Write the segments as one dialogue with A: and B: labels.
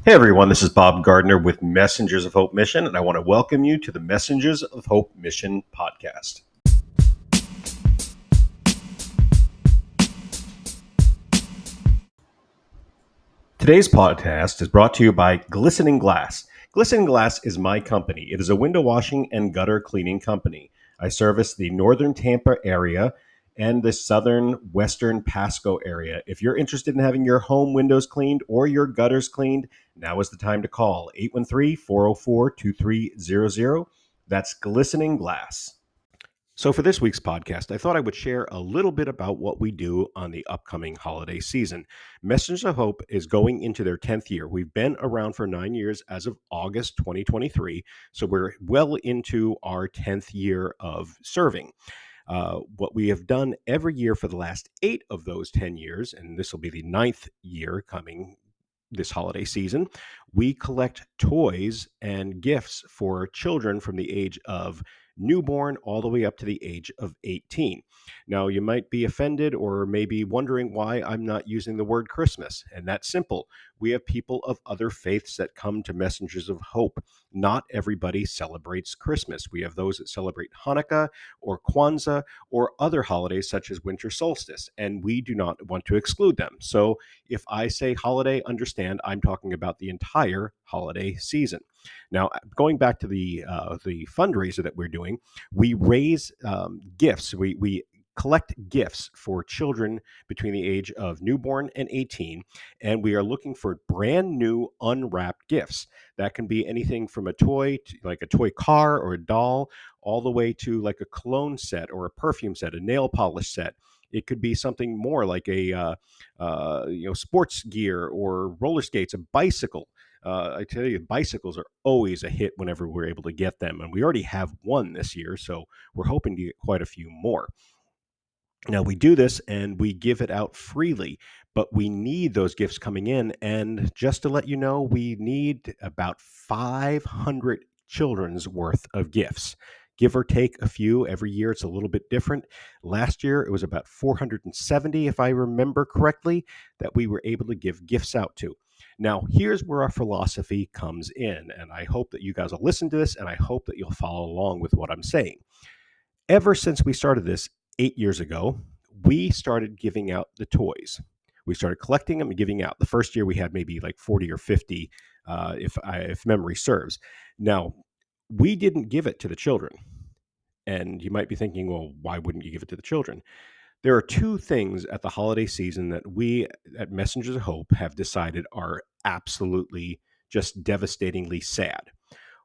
A: Hey everyone, this is Bob Gardner with Messengers of Hope Mission, and I want to welcome you to the Messengers of Hope Mission podcast. Today's podcast is brought to you by Glistening Glass. Glistening Glass is my company. It is a window washing and gutter cleaning company. I service the northern Tampa area and the southern western Pasco area. If you're interested in having your home windows cleaned or your gutters cleaned, now is the time to call 813-404-2300. That's Glistening Glass. So, for this week's podcast, I thought I would share a little bit about what we do on the upcoming holiday season. Messengers of Hope is going into their 10th year. We've been around for 9 years as of August 2023, so we're well into our 10th year of serving. What we have done every year for the last 8 of those 10 years, and this will be the 9th year coming this holiday season, we collect toys and gifts for children from the age of newborn all the way up to the age of 18. Now, you might be offended or maybe wondering why I'm not using the word Christmas, and that's simple. We have people of other faiths that come to Messengers of Hope. Not everybody celebrates Christmas. We have those that celebrate Hanukkah or Kwanzaa or other holidays such as winter solstice, and we do not want to exclude them. So if I say holiday, understand I'm talking about the entire holiday season. Now, going back to the fundraiser that we're doing, we raise gifts. We collect gifts for children between the age of newborn and 18, and we are looking for brand new unwrapped gifts. That can be anything from a toy, like a toy car or a doll, all the way to like a cologne set or a perfume set, a nail polish set. It could be something more like a sports gear or roller skates, a bicycle. I tell you, bicycles are always a hit whenever we're able to get them, and we already have one this year, so we're hoping to get quite a few more. Now, we do this and we give it out freely, but we need those gifts coming in. And just to let you know, we need about 500 children's worth of gifts. Give or take a few. Every year it's a little bit different. Last year it was about 470, if I remember correctly, that we were able to give gifts out to. Now, here's where our philosophy comes in, and I hope that you guys will listen to this, and I hope that you'll follow along with what I'm saying. Ever since we started this 8 years ago, we started giving out the toys. We started collecting them and giving out. The first year we had maybe like 40 or 50, if memory serves. Now, we didn't give it to the children. And you might be thinking, well, why wouldn't you give it to the children? There are two things at the holiday season that we at Messengers of Hope have decided are absolutely just devastatingly sad.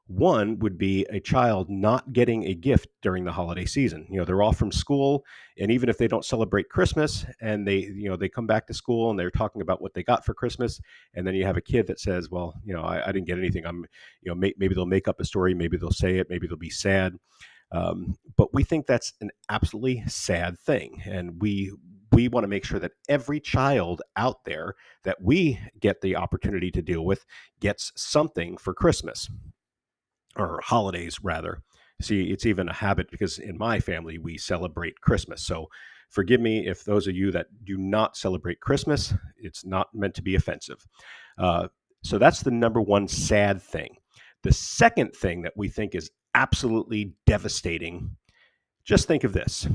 A: One would be a child not getting a gift during the holiday season. They're off from school, and even if they don't celebrate Christmas and they come back to school and they're talking about what they got for Christmas, and then you have a kid that says, well, I didn't get anything. Maybe they'll make up a story, maybe they'll say it, maybe they'll be sad. But we think that's an absolutely sad thing. And we want to make sure that every child out there that we get the opportunity to deal with gets something for Christmas. Or holidays, rather. See, it's even a habit because in my family, we celebrate Christmas. So forgive me if those of you that do not celebrate Christmas, it's not meant to be offensive. So that's the number one sad thing. The second thing that we think is absolutely devastating, just think of this.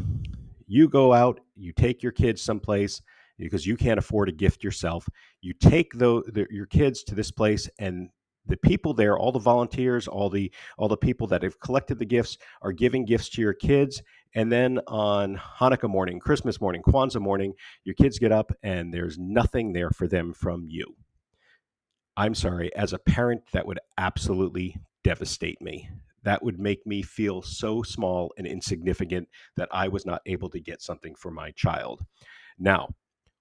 A: You go out, you take your kids someplace because you can't afford a gift yourself. You take your kids to this place, and the people there, all the volunteers, all the people that have collected the gifts are giving gifts to your kids. And then on Hanukkah morning, Christmas morning, Kwanzaa morning, your kids get up and there's nothing there for them from you. I'm sorry, as a parent, that would absolutely devastate me. That would make me feel so small and insignificant that I was not able to get something for my child. Now,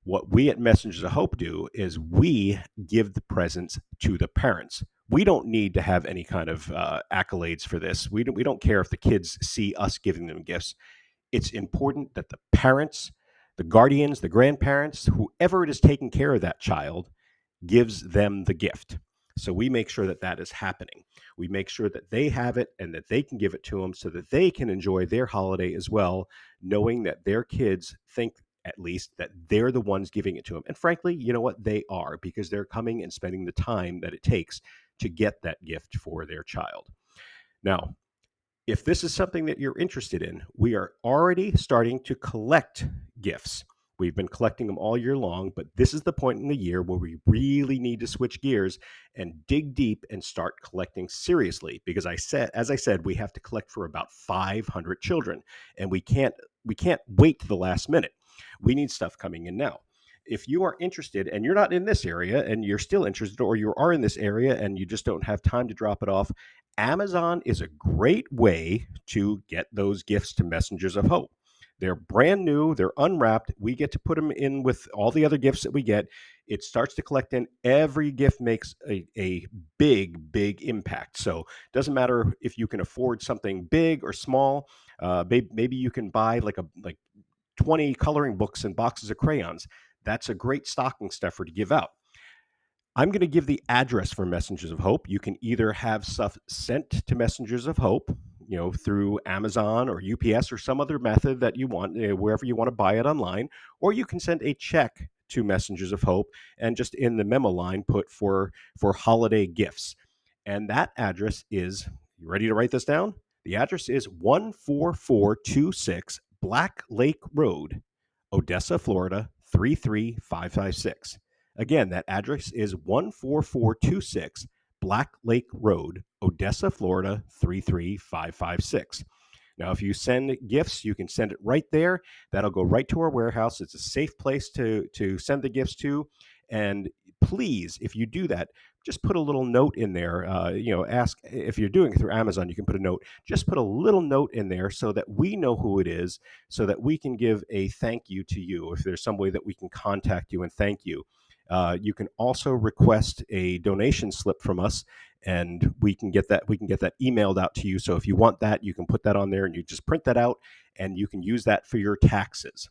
A: what we at Messengers of Hope do is we give the presents to the parents. We don't need to have any kind of accolades for this. We don't care if the kids see us giving them gifts. It's important that the parents, the guardians, the grandparents, whoever it is taking care of that child, gives them the gift. So we make sure that that is happening. We make sure that they have it and that they can give it to them so that they can enjoy their holiday as well, knowing that their kids think at least, that they're the ones giving it to them. And frankly, you know what? They are, because they're coming and spending the time that it takes to get that gift for their child. Now, if this is something that you're interested in, we are already starting to collect gifts. We've been collecting them all year long, but this is the point in the year where we really need to switch gears and dig deep and start collecting seriously. Because as I said, we have to collect for about 500 children, and we can't wait to the last minute. We need stuff coming in now. If you are interested and you're not in this area and you're still interested, or you are in this area and you just don't have time to drop it off, Amazon is a great way to get those gifts to Messengers of Hope. They're brand new, they're unwrapped. We get to put them in with all the other gifts that we get. It starts to collect in. Every gift makes a big, big impact. So it doesn't matter if you can afford something big or small. Maybe you can buy like 20 coloring books and boxes of crayons. That's a great stocking stuffer to give out. I'm going to give the address for Messengers of Hope. You can either have stuff sent to Messengers of Hope, through Amazon or UPS or some other method that you want, wherever you want to buy it online, or you can send a check to Messengers of Hope and just in the memo line put for holiday gifts. And that address is, you ready to write this down? The address is 14426 Black Lake Road, Odessa, Florida, 33556. Again, that address is 14426 Black Lake Road, Odessa, Florida, 33556. Now, if you send gifts, you can send it right there. That'll go right to our warehouse. It's a safe place to send the gifts to. And please, if you do that, just put a little note in there. Ask if you're doing it through Amazon, you can put a note. Just put a little note in there so that we know who it is, so that we can give a thank you to you. If there's some way that we can contact you and thank you. You can also request a donation slip from us, and we can get that emailed out to you. So if you want that, you can put that on there, and you just print that out, and you can use that for your taxes.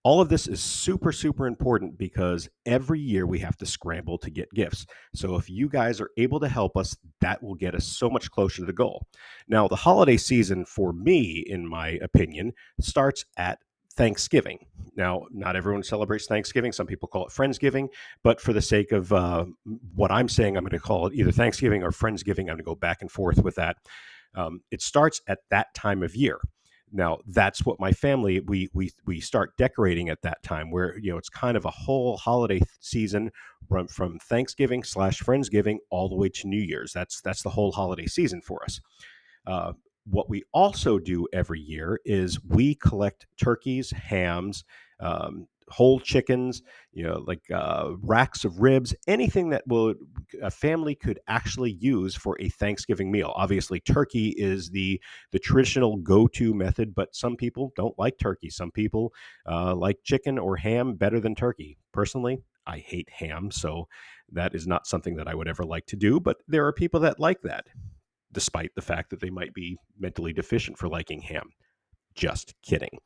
A: All of this is super, super important because every year we have to scramble to get gifts. So if you guys are able to help us, that will get us so much closer to the goal. Now, the holiday season for me, in my opinion, starts at Thanksgiving. Now, not everyone celebrates Thanksgiving. Some people call it Friendsgiving, but for the sake of what I'm saying, I'm going to call it either Thanksgiving or Friendsgiving. I'm going to go back and forth with that. It starts at that time of year. Now, that's what my family, we start decorating at that time, where, it's kind of a whole holiday season from Thanksgiving / Friendsgiving all the way to New Year's. That's the whole holiday season for us. What we also do every year is we collect turkeys, hams, whole chickens, racks of ribs, anything that a family could actually use for a Thanksgiving meal. Obviously, turkey is the traditional go-to method, but some people don't like turkey. Some people like chicken or ham better than turkey. Personally, I hate ham, so that is not something that I would ever like to do, but there are people that like that, despite the fact that they might be mentally deficient for liking ham. Just kidding.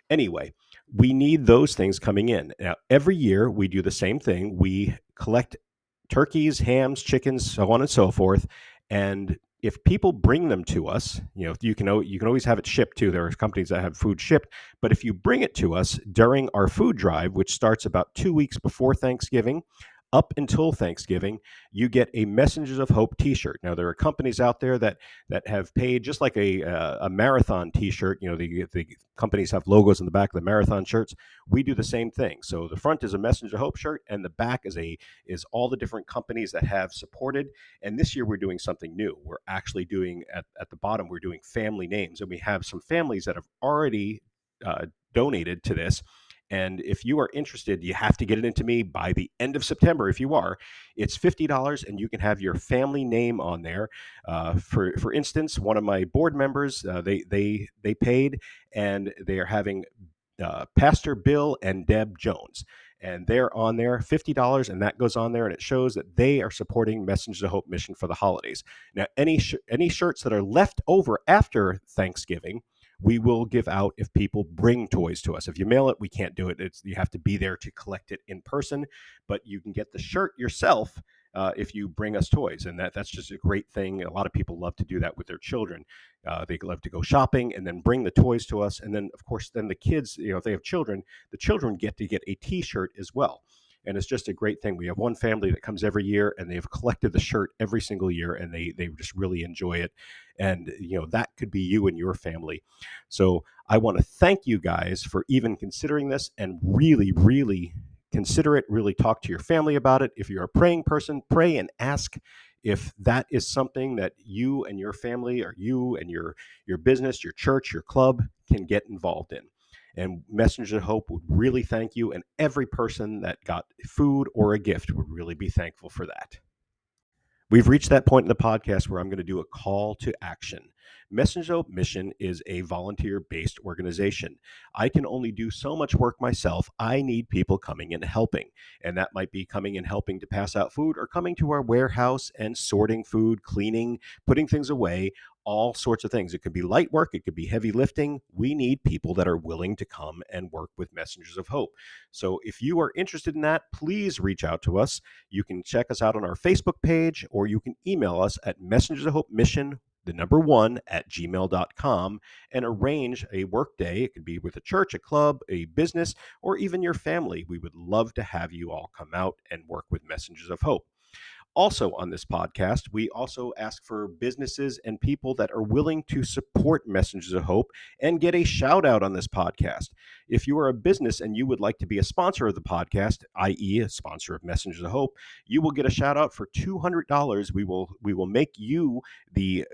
A: Anyway, we need those things coming in. Now, every year we do the same thing. We collect turkeys, hams, chickens, so on and so forth. And if people bring them to us, you can always have it shipped too. There are companies that have food shipped. But if you bring it to us during our food drive, which starts about 2 weeks before Thanksgiving, up until Thanksgiving, you get a Messengers of Hope t-shirt. Now, there are companies out there that have paid, just like a marathon t-shirt. The companies have logos on the back of the marathon shirts. We do the same thing. So the front is a Messengers of Hope shirt, and the back is all the different companies that have supported. And this year we're doing something new. We're actually doing, at the bottom, we're doing family names. And we have some families that have already donated to this. And if you are interested, you have to get it into me by the end of September. If you are, it's $50, and you can have your family name on there. For instance, one of my board members, they paid, and they are having Pastor Bill and Deb Jones. And they're on there, $50, and that goes on there, and it shows that they are supporting Messengers of Hope mission for the holidays. Now, any shirts that are left over after Thanksgiving, we will give out if people bring toys to us. If you mail it, we can't do it. You have to be there to collect it in person, but you can get the shirt yourself if you bring us toys. And that's just a great thing. A lot of people love to do that with their children. They love to go shopping and then bring the toys to us. And then, of course, then the kids, if they have children, the children get to get a T-shirt as well. And it's just a great thing. We have one family that comes every year, and they've collected the shirt every single year, and they just really enjoy it. And that could be you and your family. So I want to thank you guys for even considering this, and really, really consider it. Really talk to your family about it. If you're a praying person, pray and ask if that is something that you and your family, or you and your business, your church, your club can get involved in. And Messengers of Hope would really thank you, and every person that got food or a gift would really be thankful for that. We've reached that point in the podcast where I'm going to do a call to action. Messengers of Hope Mission is a volunteer-based organization. I can only do so much work myself. I need people coming and helping. And that might be coming and helping to pass out food, or coming to our warehouse and sorting food, cleaning, putting things away, all sorts of things. It could be light work. It could be heavy lifting. We need people that are willing to come and work with Messengers of Hope. So if you are interested in that, please reach out to us. You can check us out on our Facebook page, or you can email us at messengersofhopemission1@gmail.com and arrange a work day. It could be with a church, a club, a business, or even your family. We would love to have you all come out and work with Messengers of Hope. Also on this podcast, we also ask for businesses and people that are willing to support Messengers of Hope and get a shout out on this podcast. If you are a business and you would like to be a sponsor of the podcast, i.e. a sponsor of Messengers of Hope, you will get a shout out for $200. We will make you the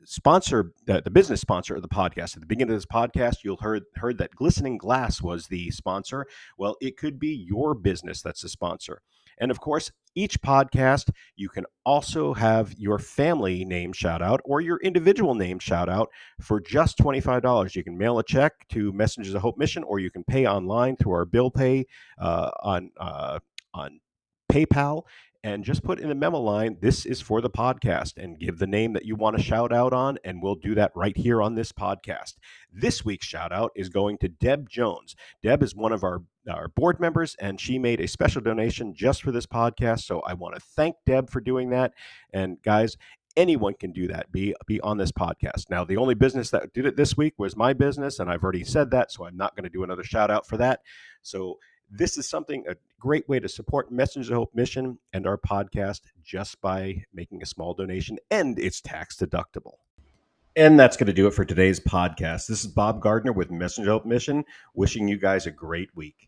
A: sponsor, the business sponsor of the podcast. At the beginning of this podcast, you'll heard that Glistening Glass was the sponsor. Well, it could be your business that's the sponsor. And of course, each podcast, you can also have your family name shout out, or your individual name shout out for just $25. You can mail a check to Messengers of Hope Mission, or you can pay online through our bill pay on PayPal. And just put in the memo line, this is for the podcast, and give the name that you want to shout out on, and we'll do that right here on this podcast. This week's shout out is going to Deb Jones. Deb is one of our board members, and she made a special donation just for this podcast. So I want to thank Deb for doing that. And guys, anyone can do that, be on this podcast. Now, the only business that did it this week was my business, and I've already said that, so I'm not going to do another shout out for that. So this is a great way to support Messengers of Hope Mission and our podcast just by making a small donation, and it's tax deductible. And that's going to do it for today's podcast. This is Bob Gardner with Messengers of Hope Mission, wishing you guys a great week.